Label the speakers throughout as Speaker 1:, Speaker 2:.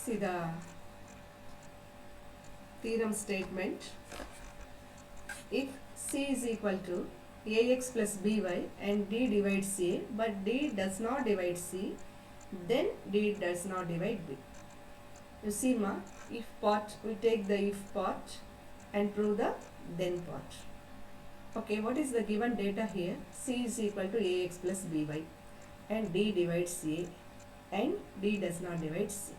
Speaker 1: See the theorem statement. If C is equal to ax plus by and D divides A, but D does not divide C, then D does not divide B. You see ma, if part, we take the if part and prove the then part. Okay, what is the given data here? C is equal to ax plus by and D divides A and D does not divide C.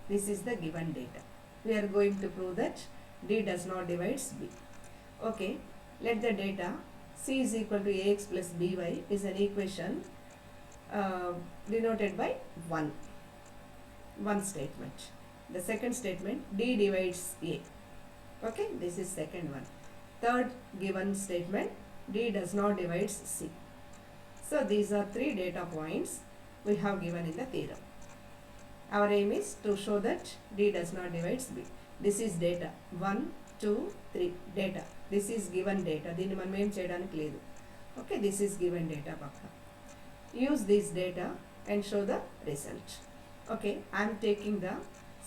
Speaker 1: This is the given data. We are going to prove that D does not divide B. Okay, let the data C is equal to ax plus by is an equation denoted by 1. One statement. The second statement, D divides A. Okay, this is second one. Third given statement, D does not divide C. So these are 3 data points we have given in the theorem. Our aim is to show that D does not divide B. This is data 1, 2, 3 data. This is given data. దీన్ని మనం ఏం చేయడానికి లేదు. Okay, this is given data పక్క. Use this data and show the result. Okay, I am taking the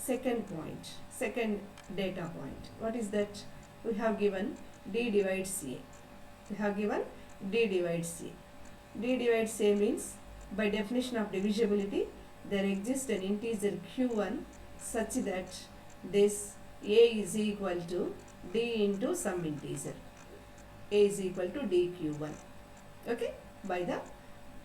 Speaker 1: second point, second data point. What is that? We have given D divides A. We have given D divides A. D divides A means, by definition of divisibility, there exists an integer q1 such that this A is equal to D into some integer. A is equal to dq1. Okay, by the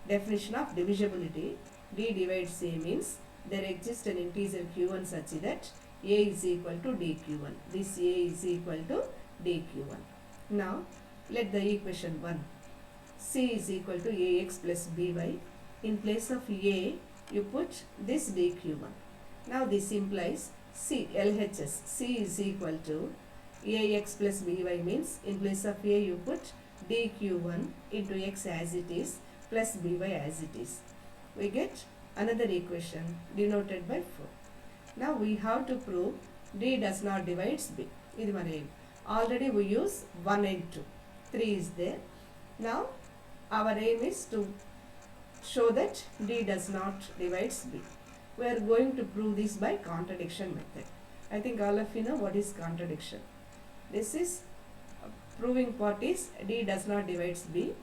Speaker 1: definition of divisibility, D divides A means there exists an integer q1 such that A is equal to dq1. This A is equal to dq1. Now, let the equation 1. C is equal to ax plus by. In place of A, you put this dq1. Now, this implies C, LHS, C is equal to ax plus by means in place of A, you put dq1 into x as it is plus by as it is. We get another equation denoted by 4. Now we have to prove D does not divide B. This is aim. Already we use 1 and 2. 3 is there. Now our aim is to show that D does not divide B. We are going to prove this by contradiction method. I think all of you know what is contradiction. This is proving part is D does not divide B.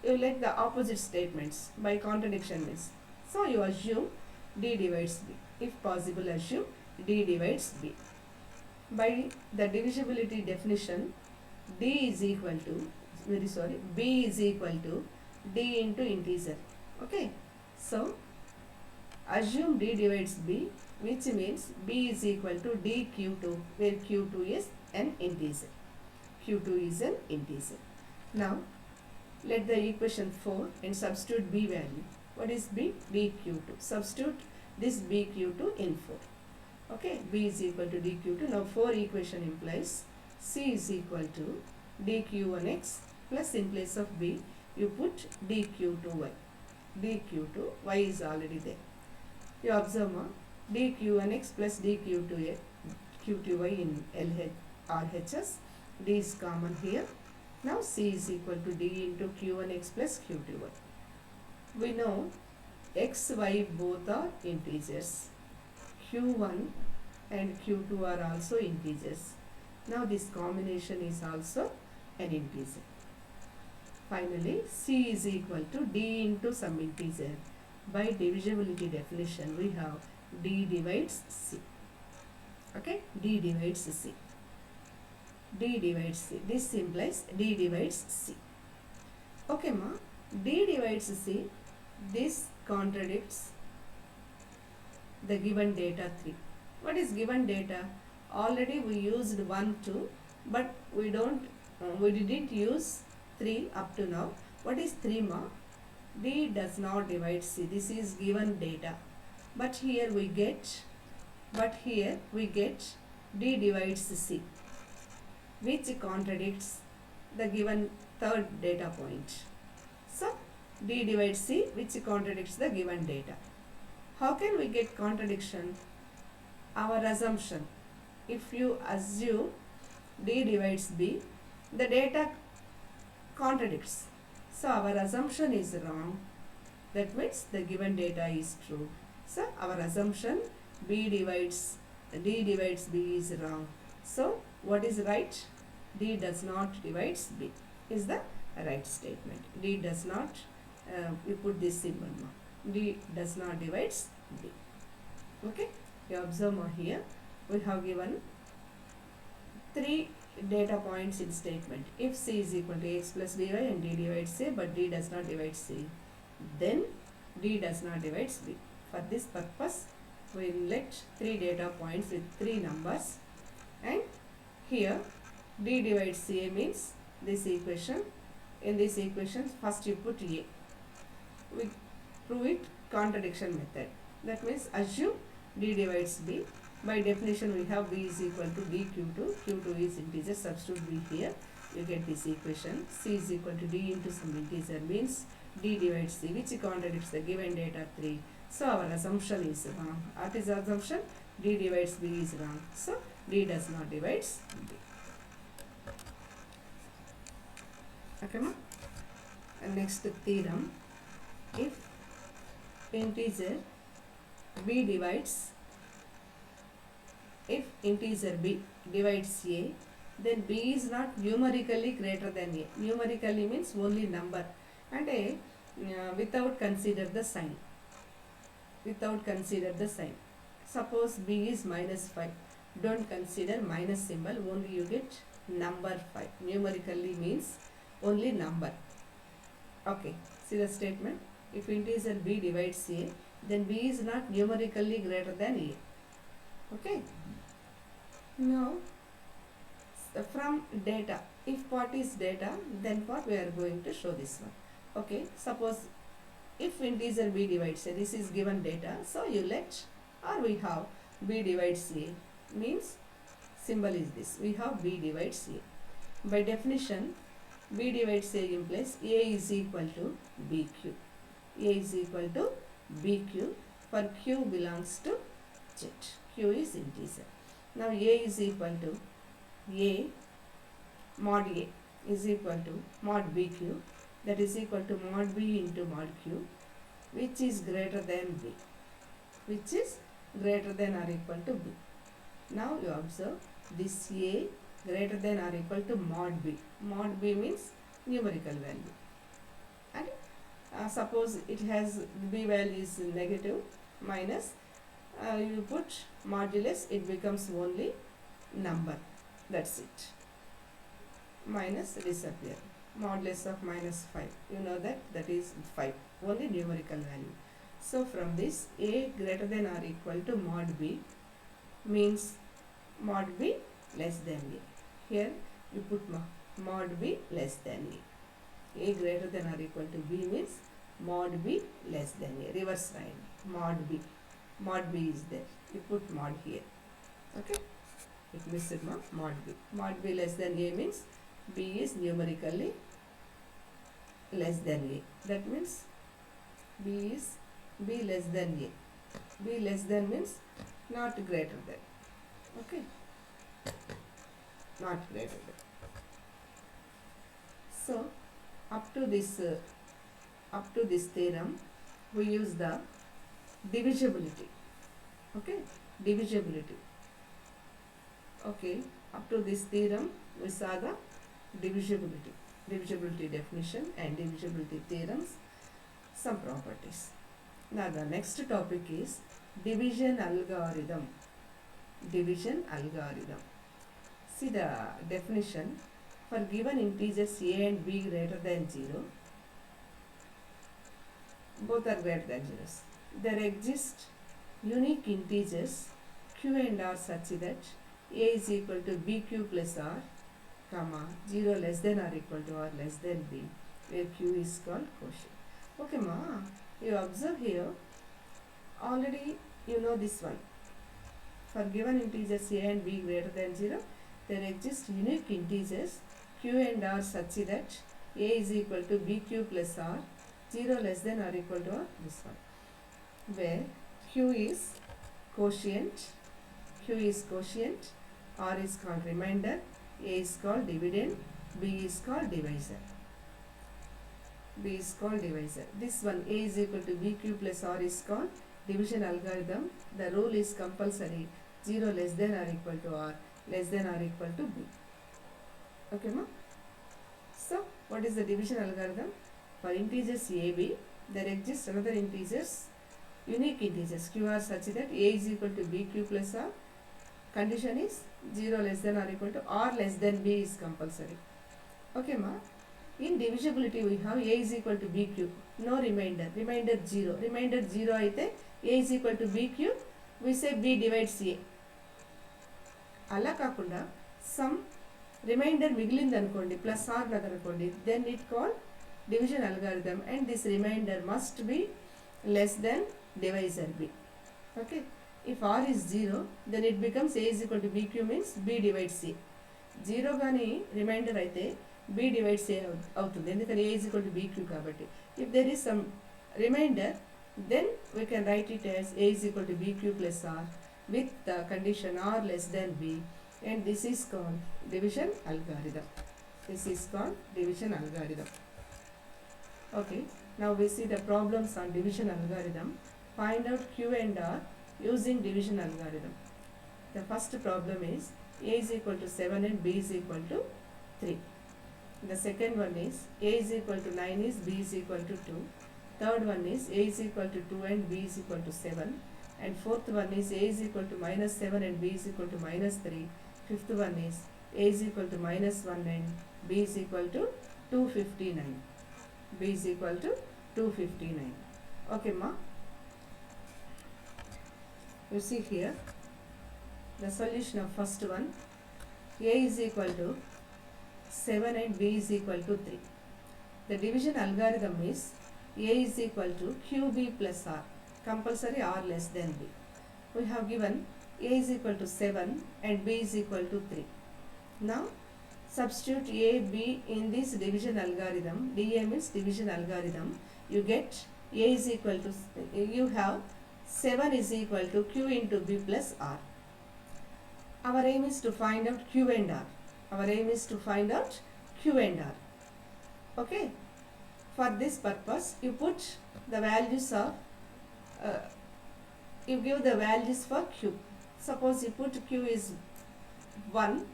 Speaker 1: You let the opposite statements by contradiction means. So you assume D divides B. If possible, assume D divides B. By the divisibility definition, B is equal to D into integer. Okay. So assume D divides B, which means B is equal to dq2, where q2 is an integer. q2 is an integer. Now let the equation 4 and substitute B value. What is B? dq2. Substitute this bq2 in 4. Okay, B is equal to dq2. Now 4 equation implies C is equal to dq1x plus in place of B you put dq2y. dq2y is already there. You observe dq1x plus dq2y in RHS. D is common here. Now C is equal to D into q1x plus q2y. We know x, y both are integers. q1 and q2 are also integers. Now this combination is also an integer. Finally, C is equal to D into some integer. By divisibility definition, we have D divides C. Okay, D divides C. D divides C. This implies D divides C. Okay, ma. D divides C. This contradicts the given data 3. What is given data? Already we used 1, 2, but we didn't use 3 up to now. What is 3, ma? D does not divide C. This is given data. But here we get D divides C, which contradicts the given third data point. So D divides C, which contradicts the given data. How can we get contradiction? Our assumption. If you assume D divides B, the data contradicts. So our assumption is wrong. That means the given data is true. So our assumption D divides B is wrong. So what is right? D does not divides B is the right statement. D does not, you put this symbol now. D does not divides B. Okay, you observe here we have given 3 data points in statement. If C is equal to X plus dy and D divides C, but D does not divide C, then D does not divide B. For this purpose, we will let 3 data points with 3 numbers, and here D divides C means this equation. In this equation, first you put A. We prove it contradiction method. That means assume D divides B. By definition, we have B is equal to BQ2. Q2 is integer. Substitute B here. You get this equation. C is equal to D into some integer means D divides C, which contradicts the given data 3. So our assumption is wrong. What is the assumption? D divides B is wrong. So D does not divides B. Okay, ma? And next theorem. If integer B divides, if integer B divides A, then B is not numerically greater than A. Numerically means only number, and without consider the sign. Without consider the sign. Suppose B is minus 5. Don't consider minus symbol, only you get number 5. Numerically means only number. Okay, see the statement. If integer B divides A, then B is not numerically greater than A. Okay. Now, from data, if part is data, then part we are going to show this one. Okay, suppose if integer B divides A, this is given data, so you let, or we have B divides A, means symbol is this, we have B divides A. By definition, B divides A implies A is equal to BQ. A is equal to BQ, for Q belongs to Z. Q is integer. Now A is equal to A mod A is equal to mod BQ, that is equal to mod B into mod Q, which is greater than B, which is greater than or equal to B. Now you observe this A greater than or equal to mod B. Mod B means numerical value, and suppose it has B value is negative, minus, you put modulus, it becomes only number, that's it. Minus disappear. Modulus of minus 5, you know that is 5, only numerical value. So from this, A greater than or equal to mod B means mod B less than A. Here you put mod B less than A. A greater than or equal to B means mod B less than A. Reverse sign, mod B. Mod B is there. You put mod here. Okay? It missed mod B. Mod B less than A means B is numerically less than A. That means B is B less than A. B less than means not greater than. Okay? Not greater than. So up to this theorem, we use the divisibility. Okay, divisibility. Okay, up to this theorem we saw the divisibility definition and divisibility theorems, some properties. Now the next topic is division algorithm. Division algorithm. See the definition. For given integers A and B greater than 0, both are greater than zeros, there exist unique integers Q and R such that A is equal to BQ plus R, comma, 0 less than or equal to or less than B, where Q is called quotient. Okay, ma, you observe here, already you know this one. For given integers A and B greater than 0, there exist unique integers Q and R such that A is equal to BQ plus R, 0 less than or equal to R, this one, where Q is quotient, R is called remainder, A is called dividend, B is called divisor. This one, A is equal to BQ plus R, is called division algorithm, the rule is compulsory 0 less than or equal to r less than or equal to b. Okay, ma? So, what is the division algorithm? For integers a, b, there exists another integers, unique integers q are such that a is equal to b q plus r. Condition is 0 less than or equal to r less than b is compulsory. Okay, ma? In divisibility we have a is equal to bq, no remainder, remainder 0, remainder 0 అయితే a is equal to bq, we say b divides a. అలా కాకుండా some remainder మిగిలింది అనుకోండి plus are అనుకోండి, then it called division algorithm and this remainder must be less than divisor b. Okay, if r is 0 then it becomes a is equal to bq means b divides a. 0 కానీ reminder అయితే b divides a అవుతుంది, ఎందుకని a is equal to bq కాబట్టి. If there is some remainder then we can write it as a is equal to bq plus r with the condition r less than b, and this is called division algorithm. This is called division algorithm. Okay, now we see the problems on division algorithm. Find out q and r using division algorithm. The first problem is a is equal to 7 and b is equal to 3. The second one is a is equal to 9 is b is equal to 2. Third one is a is equal to 2 and b is equal to 7. And fourth one is a is equal to minus 7 and b is equal to minus 3. Fifth one is a is equal to minus 1 and b is equal to 259. B is equal to 259. Okay, ma? You see here the solution of first one. A is equal to 7 and b is equal to 3. The division algorithm is a is equal to qb plus r, compulsory r less than b. We have given a is equal to 7 and b is equal to 3. Now substitute a, b in this division algorithm. DA means division algorithm. You get a is equal to, you have 7 is equal to q into b plus r. Our aim is to find out q and r. Our aim is to find out q and r. Okay. For this purpose, you put the values of, you give the values for q. Suppose you put q is 1,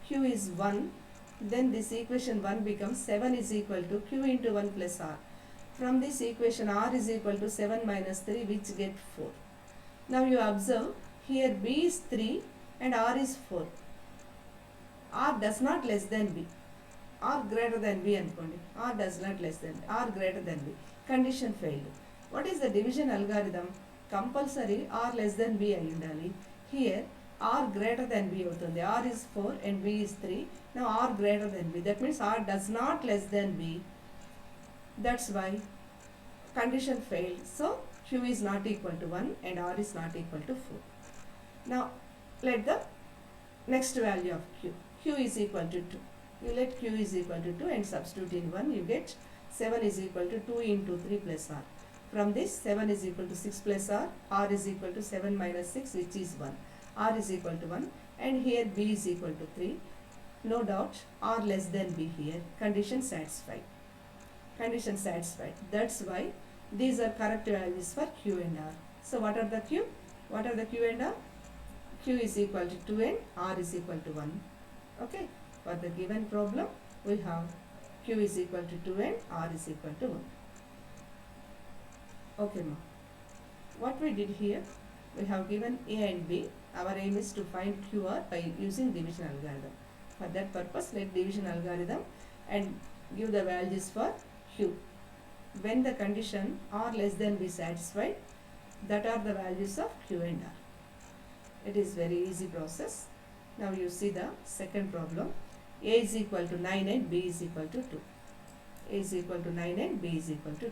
Speaker 1: q is 1, then this equation 1 becomes 7 is equal to q into 1 plus r. From this equation r is equal to 7 minus 3, which get 4. Now you observe here b is 3 and r is 4. R does not less than b. R greater than b అనుకోండి. R does not less than, R greater than b. Condition failed. What is the division algorithm? Compulsory R less than b అయి ఉండాలి. Here R greater than b అవుతుంది. R is 4 and b is 3. Now R greater than b. That means R does not less than b. That's why condition failed. So q is not equal to 1 and r is not equal to 4. Now let the next value of q. Q is equal to 2. You let q is equal to 2 and substitute in 1. You get 7 is equal to 2 into 3 plus r. From this 7 is equal to 6 plus r. R is equal to 7 minus 6, which is 1. R is equal to 1 and here b is equal to 3. No doubt r less than b here. Condition satisfied. Condition satisfied. That's why these are correct values for q and r. So what are the q? What are the q and r? Q is equal to 2 and r is equal to 1. Okay. For the given problem, we have q is equal to 2 and r is equal to 1. Okay, ma. What we did here, we have given a and b. Our aim is to find qr by using division algorithm. For that purpose, let division algorithm and give the values for q. When the condition r less than b satisfied, that are the values of q and r. It is very easy process. Now you see the second problem. A is equal to 9 and b is equal to 2. A is equal to 9 and b is equal to 2.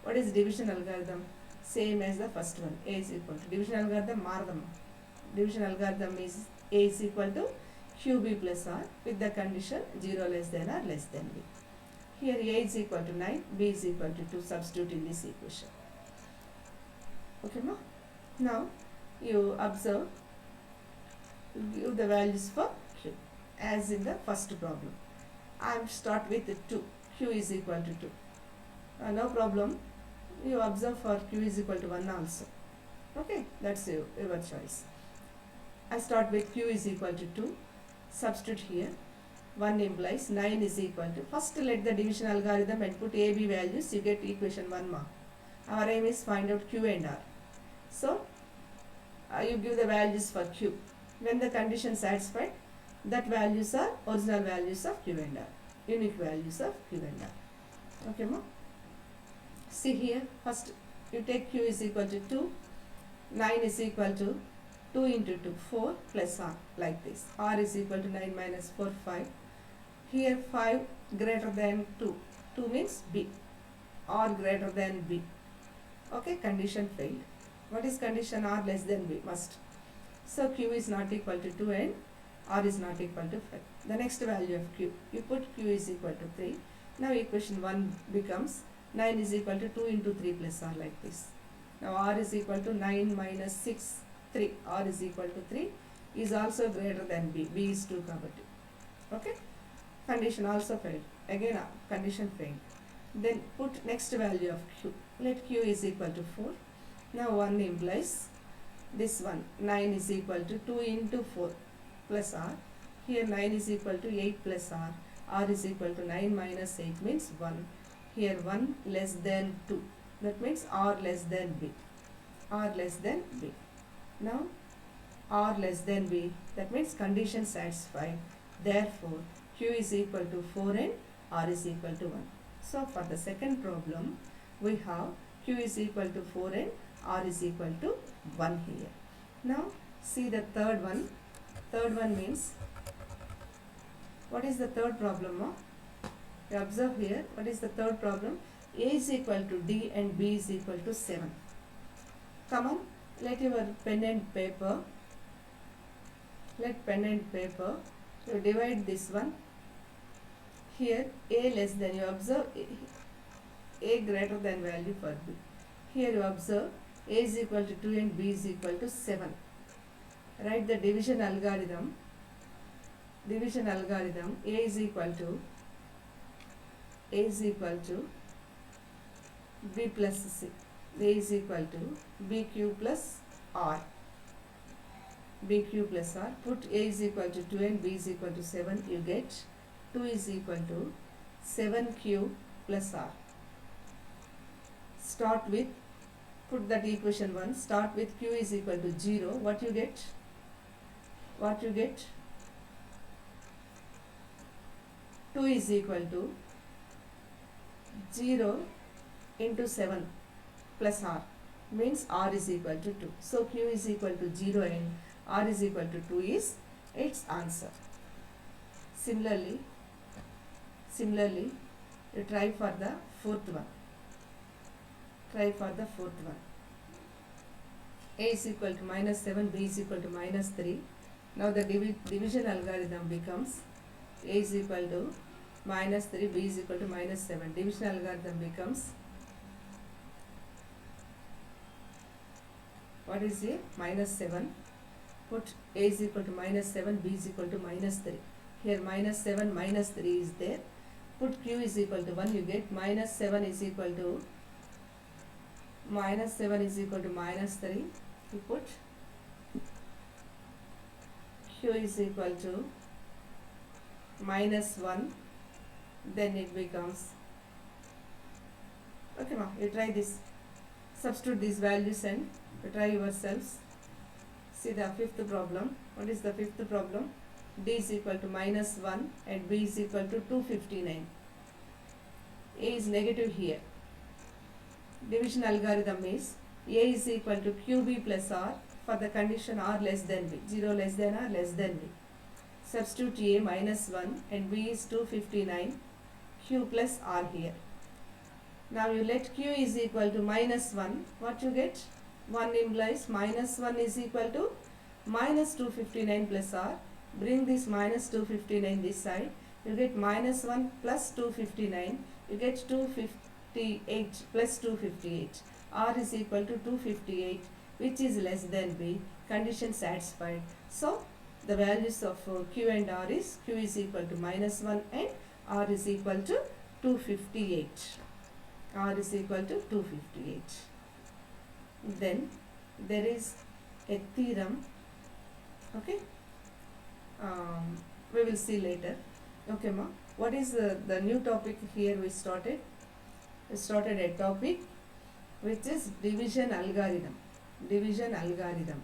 Speaker 1: What is division algorithm? Same as the first one. A is equal to, division algorithm maradam. Division algorithm is a is equal to qb plus r with the condition 0 less than or less than b. Here a is equal to 9, b is equal to 2. Substitute in this equation. Okay, ma? Now you observe, give the values for q as in the first problem. I will start with 2. Q is equal to 2. No problem. You observe for q is equal to 1 also. Okay, that's your choice. I start with q is equal to 2. Substitute here. 1 implies 9 is equal to. First let the division algorithm and put a, b values. You get equation 1 mark. Our aim is find out q and r. So you give the values for q. When the condition satisfied, that values are original values of q and r. Unique values of q and r. Okay, ma? See here, first you take q is equal to 2. 9 is equal to 2 into 2, 4 plus r, like this. R is equal to 9 minus 4, 5. Here 5 greater than 2. 2 means B. R greater than B. Okay, condition failed. What is condition? R less than B, must. So Q is not equal to 2 and R is not equal to 5. The next value of Q, you put Q is equal to 3. Now equation 1 becomes 9 is equal to 2 into 3 plus R, like this. Now R is equal to 9 minus 6, 3. R is equal to 3 is also greater than B. B is 2, కాబట్టి. Okay. Condition also failed. Again condition failed. Then put next value of Q. Let Q is equal to 4. Now 1 implies this one. 9 is equal to 2 into 4 plus R. Here 9 is equal to 8 plus R. R is equal to 9 minus 8 means 1. Here 1 less than 2. That means R less than B. R less than B. Now R less than B. That means condition satisfied. Therefore Q is equal to 4 and R is equal to 1. So for the second problem, we have Q is equal to 4 and R is equal to 1 here. Now see the third one. Third one means, what is the third problem? You observe here, what is the third problem? A is equal to D and B is equal to 7. Come on, let your pen and paper, you divide this one. Here A less than, you observe A greater than value for B. Here you observe A is equal to 2 and B is equal to 7. Write the division algorithm. A is equal to B plus C. A is equal to BQ plus R. Put A is equal to 2 and B is equal to 7. You get 2 is equal to 7Q plus R. Start with, put that equation 1. Start with Q is equal to 0. What you get? 2 is equal to 0 into 7 plus R means R is equal to 2. So Q is equal to 0 and R is equal to 2 is its answer. Similarly, you try for the fourth one. A is equal to minus 7, B is equal to minus 3. Now the division algorithm becomes A is equal to minus 3, B is equal to minus 7. Division algorithm becomes, what is A? Minus 7. Put A is equal to minus 7, B is equal to minus 3. Here minus 7, minus 3 is there. Put Q is equal to 1. You get minus 7 is equal to minus 3. You put Q is equal to minus 1. Then it becomes, okay ma, you try this. Substitute these values and you try yourselves. See the fifth problem. What is the fifth problem? D is equal to minus 1 and B is equal to 259. A is negative here. Division algorithm is A is equal to QB plus R for the condition R less than B. 0 less than R less than B. Substitute A minus 1 and B is 259. Q plus R here. Now you let Q is equal to minus 1. What you get? 1 implies minus 1 is equal to minus 259 plus R. Bring this minus 259 this side. You get minus 1 plus 259. You get 258 plus 258. R is equal to 258, which is less than B. Condition satisfied. So the values of Q and R is Q is equal to minus 1 and R is equal to 258. R is equal to 258. Then there is a theorem. Okay, we will see later. Okay, ma. What is the new topic here we started? We started a topic which is division algorithm. Division algorithm.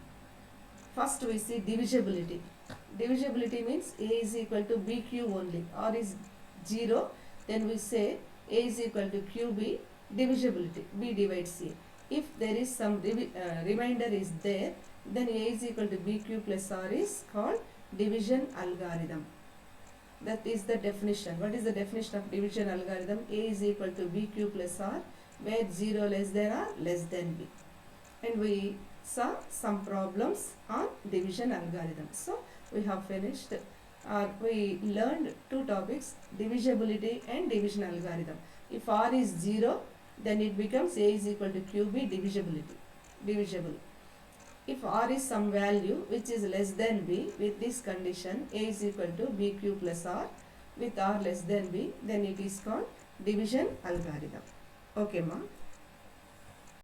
Speaker 1: First we see divisibility. Divisibility means A is equal to BQ only. R is 0. Then we say A is equal to QB. Divisibility. B divides A. If there is some remainder is there, then A is equal to BQ plus R is called division algorithm. That is the definition. What is the definition of division algorithm? A is equal to BQ plus R, where 0 less than R less than B. And we saw some problems on division algorithm. So we have finished. We learned two topics, divisibility and division algorithm. If R is 0, then it becomes A is equal to QB divisibility. Divisible. If R is some value which is less than B, with this condition A is equal to BQ plus R, with R less than B, then it is called division algorithm. Okay, ma.